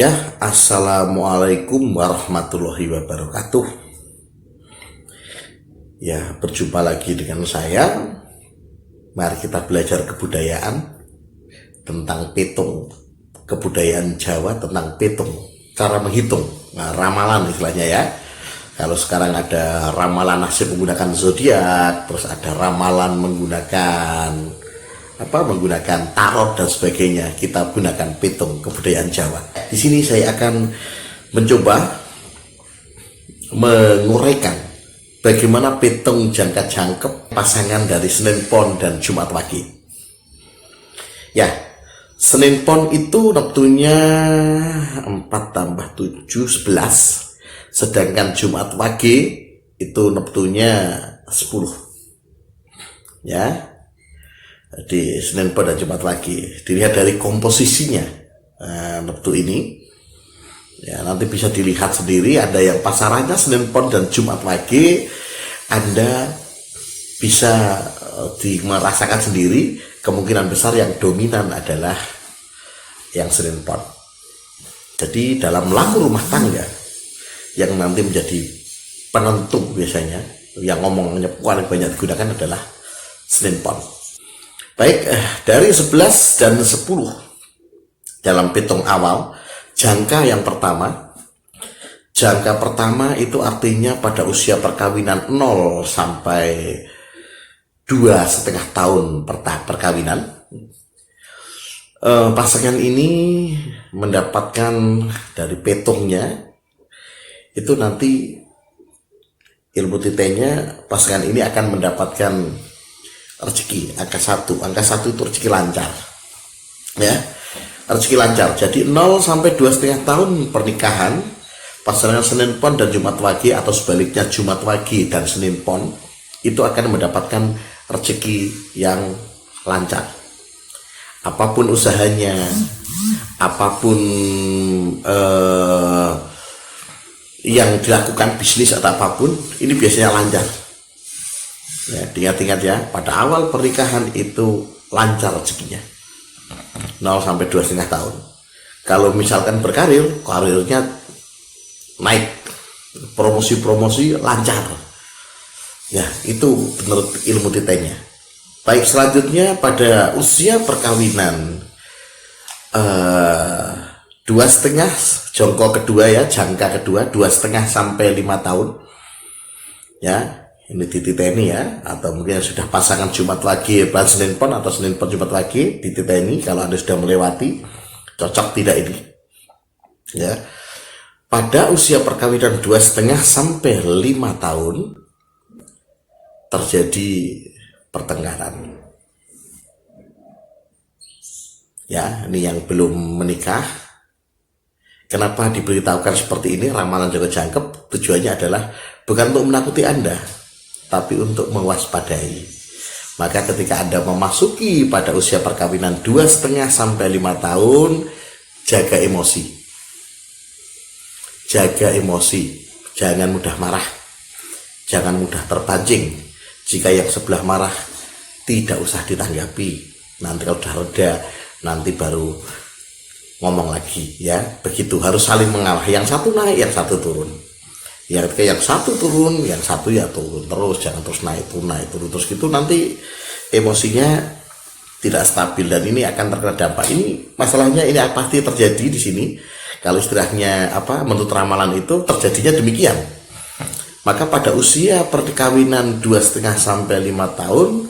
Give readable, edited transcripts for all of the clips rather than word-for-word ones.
Ya, assalamualaikum warahmatullahi wabarakatuh. Ya, berjumpa lagi dengan saya. Mari kita belajar kebudayaan tentang petung, kebudayaan Jawa tentang petung, cara menghitung, ramalan istilahnya ya. Kalau sekarang ada ramalan nasib menggunakan zodiak, terus ada ramalan menggunakan tarot dan sebagainya. Kita gunakan petung kebudayaan Jawa. Di sini saya akan mencoba menguraikan bagaimana petung jangka jangkep pasangan dari Senin Pon dan Jumat Wage. Ya, Senin Pon itu waktunya 4 tambah 7 11, sedangkan Jumat Wage itu neptunya 10. Ya, di Senin Pon dan Jumat Wage dilihat dari komposisinya neptu ini ya, nanti bisa dilihat sendiri. Ada yang pasarannya Senin Pon dan Jumat Wage, Anda bisa merasakan sendiri. Kemungkinan besar yang dominan adalah yang Senin Pon. Jadi dalam lampu rumah tangga yang nanti menjadi penentu, biasanya yang ngomongnya paling banyak digunakan adalah Senin Pon. Baik, dari 11 dan 10 dalam petung awal, jangka pertama itu artinya pada usia perkawinan 0 sampai 2,5 tahun perkawinan. Pasangan ini mendapatkan dari petungnya itu nanti ilmu titenya, pasangan ini akan mendapatkan rezeki angka 1. Angka 1 itu rezeki lancar. Ya, rezeki lancar. Jadi 0 sampai 2,5 tahun pernikahan, pasangan Senin Pon dan Jumat Wage atau sebaliknya Jumat Wage dan Senin Pon itu akan mendapatkan rezeki yang lancar. Apapun usahanya, apapun yang dilakukan, bisnis atau apapun, ini biasanya lancar. Ya, ingat-ingat ya, pada awal pernikahan itu lancar rezekinya 0 sampai 2,5 tahun. Kalau misalkan berkarir, karirnya naik, promosi lancar. Ya, itu menurut ilmu titenya. Baik, selanjutnya pada usia perkawinan 2,5, jongkok kedua ya, jangka kedua 2,5 sampai 5 tahun. Ya, ini dititeni ya, atau mungkin sudah pasangan Jumat Wage dan Senin Pon atau Senin Pon Jumat Wage, dititeni kalau Anda sudah melewati, cocok tidak ini. Ya. Pada usia perkawinan 2,5 sampai 5 tahun terjadi pertengkaran. Ya, ini yang belum menikah. Kenapa diberitahukan seperti ini ramalan jangka jangkep? Tujuannya adalah bukan untuk menakuti Anda, tapi untuk mewaspadai. Maka ketika Anda memasuki pada usia perkawinan 2,5 sampai 5 tahun, jaga emosi. Jaga emosi, jangan mudah marah, jangan mudah terpancing. Jika yang sebelah marah, tidak usah ditanggapi. Nanti kalau sudah reda, nanti baru ngomong lagi ya. Begitu, harus saling mengalah. Yang satu naik, yang satu turun. Ya, ketika yang satu turun, yang satu ya turun terus, jangan terus naik turun terus gitu, nanti emosinya tidak stabil dan ini akan terkena dampak. Ini masalahnya, ini pasti terjadi di sini. Kalau istilahnya menurut ramalan itu terjadinya demikian. Maka pada usia perkawinan 2,5 sampai 5 tahun,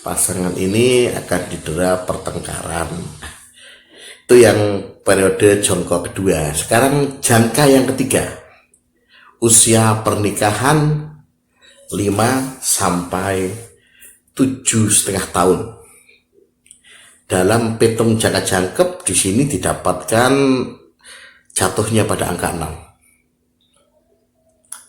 pasangan ini akan didera pertengkaran. Itu yang periode jongkok kedua. Sekarang jangka yang ketiga, usia pernikahan 5 sampai 7,5 tahun. Dalam petung jangka jangkep di sini didapatkan jatuhnya pada angka 6.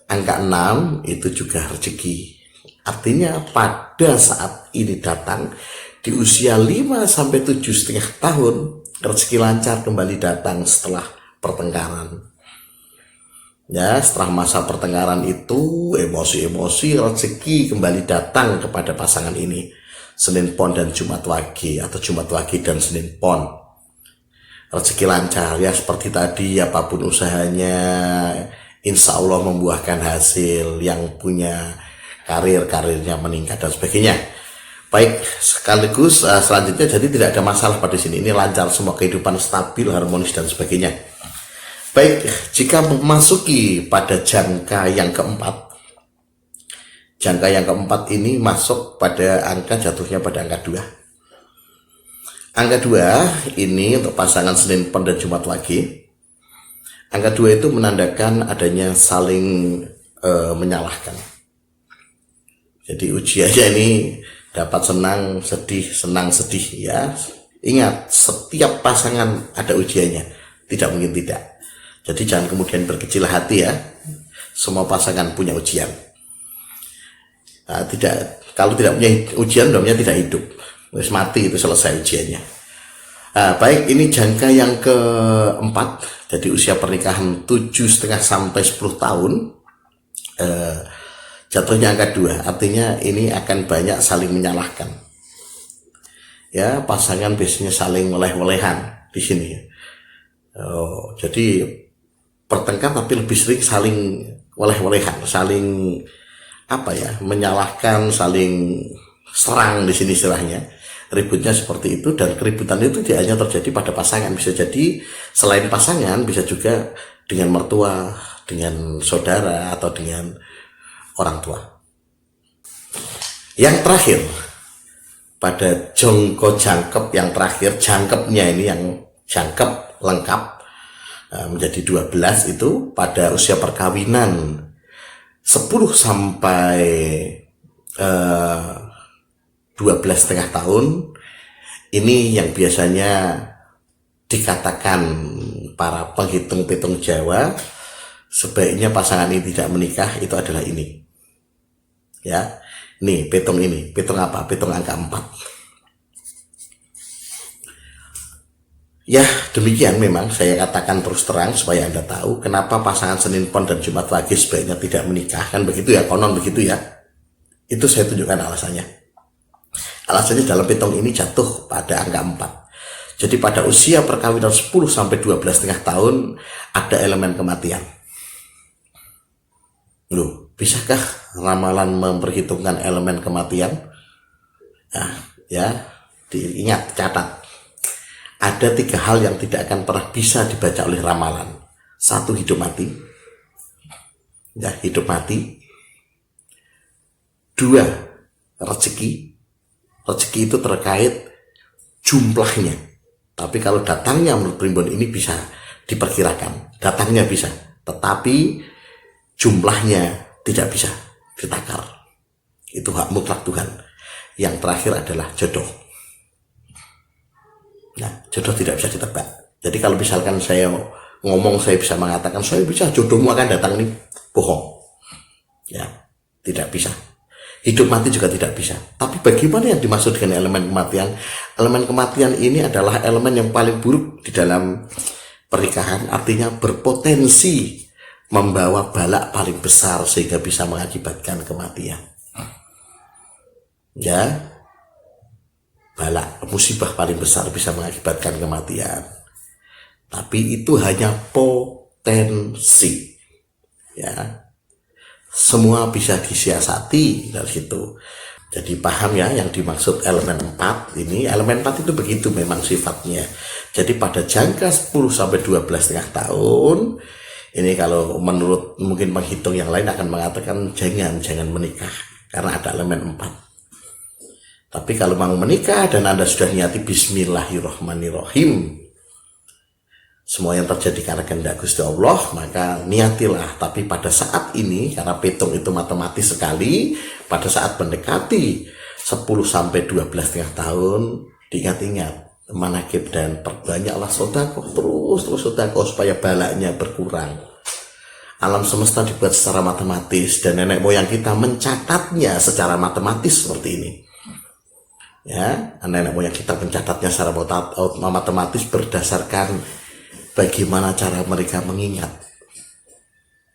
Angka 6 itu juga rezeki. Artinya pada saat ini datang di usia 5 sampai 7,5 tahun, rezeki lancar kembali datang setelah pertengkaran. Ya, setelah masa pertengkaran itu emosi-emosi, rezeki kembali datang kepada pasangan ini. Senin Pon dan Jumat Wage atau Jumat Wage dan Senin Pon. rezeki lancar ya, seperti tadi apapun usahanya insya Allah membuahkan hasil, yang punya karirnya meningkat dan sebagainya. Baik, sekaligus selanjutnya jadi tidak ada masalah pada sini, ini lancar semua, kehidupan stabil, harmonis dan sebagainya. Baik, jika memasuki pada jangka yang keempat, jangka yang keempat ini masuk pada angka, jatuhnya pada angka 2. Angka 2 ini untuk pasangan Senin Pon dan Jumat Wage. Angka 2 itu menandakan adanya saling menyalahkan. Jadi ujiannya ini dapat senang sedih ya. Ingat, setiap pasangan ada ujiannya, tidak mungkin tidak. Jadi jangan kemudian berkecil hati ya. Semua pasangan punya ujian. Nah, kalau tidak punya ujian namanya tidak hidup. Terus mati, itu selesai ujiannya. Nah, baik, ini jangka yang keempat. Jadi usia pernikahan 7,5 sampai 10 tahun. Jatuhnya angka 2, artinya ini akan banyak saling menyalahkan. Ya, pasangan biasanya saling weleh-welehan di sini. Jadi pertengkar tapi lebih sering saling weleh-welehan, saling menyalahkan, saling serang di sini istilahnya. Ributnya seperti itu, dan keributan itu tidak hanya terjadi pada pasangan, bisa jadi selain pasangan, bisa juga dengan mertua, dengan saudara, atau dengan orang tua. Yang terakhir, pada jongko jangkep yang terakhir, jangkepnya ini yang jangkep lengkap menjadi 12 itu pada usia perkawinan 10 sampai 12,5 tahun. Ini yang biasanya dikatakan para penghitung-hitung Jawa, sebaiknya pasangan ini tidak menikah, itu adalah ini. Ya, nih pitung ini, pitung apa? Pitung angka 4. Ya, demikian memang saya katakan terus terang supaya Anda tahu kenapa pasangan Senin Pon dan Jumat Wage sebaiknya tidak menikah, kan begitu ya, konon begitu ya. Itu saya tunjukkan alasannya. Alasannya dalam pitung ini jatuh pada angka 4. Jadi pada usia perkawinan 10 sampai 12,5 tahun ada elemen kematian. Loh, bisakah ramalan memperhitungkan elemen kematian? Nah, ya, diingat, catat. Ada 3 hal yang tidak akan pernah bisa dibaca oleh ramalan. 1, hidup mati. Ya, hidup mati. 2, rezeki. Rezeki itu terkait jumlahnya. Tapi kalau datangnya menurut primbon ini bisa diperkirakan. Datangnya bisa, tetapi jumlahnya tidak bisa ditakar. Itu hak mutlak Tuhan. Yang terakhir adalah jodoh. Nah, jodoh tidak bisa ditebak. Jadi kalau misalkan saya ngomong, saya bisa mengatakan saya bisa, jodohmu akan datang, nih, bohong. Ya, tidak bisa. Hidup mati juga tidak bisa. Tapi bagaimana yang dimaksud dengan elemen kematian? Elemen kematian ini adalah elemen yang paling buruk di dalam pernikahan, artinya berpotensi membawa balak paling besar sehingga bisa mengakibatkan kematian. Ya, balak, musibah paling besar bisa mengakibatkan kematian. Tapi itu hanya potensi. Ya, semua bisa disiasati dari situ. Jadi paham ya yang dimaksud elemen 4 ini. Elemen 4 itu begitu memang sifatnya. Jadi pada jangka 10 sampai 12,5 tahun ini, kalau menurut mungkin penghitung yang lain akan mengatakan jangan menikah karena ada elemen 4. Tapi kalau mau menikah dan Anda sudah niati bismillahirrahmanirrahim, semua yang terjadi karena kehendak Gusti Allah, maka niatilah. Tapi pada saat ini, karena pitung itu matematis sekali, pada saat mendekati 10 sampai 12,5 tahun, diingat-ingat manakib dan perbanyaklah sedekah, terus sedekah supaya balaknya berkurang. Alam semesta dibuat secara matematis dan nenek moyang kita mencatatnya secara matematis seperti ini. Ya, nenek moyang kita mencatatnya secara matematis berdasarkan bagaimana cara mereka mengingat.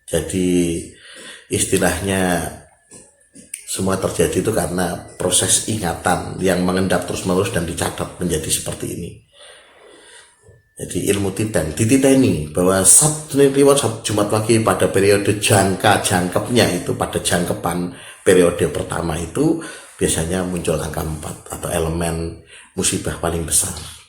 Jadi istilahnya semua terjadi itu karena proses ingatan yang mengendap terus-menerus dan dicatat menjadi seperti ini. Jadi ilmu titen dititeni bahwa Sabtu Senin Kliwon Sabtu Jumat Wage pada periode jangkepnya itu, pada jangkepan periode pertama itu biasanya muncul angka 4 atau elemen musibah paling besar.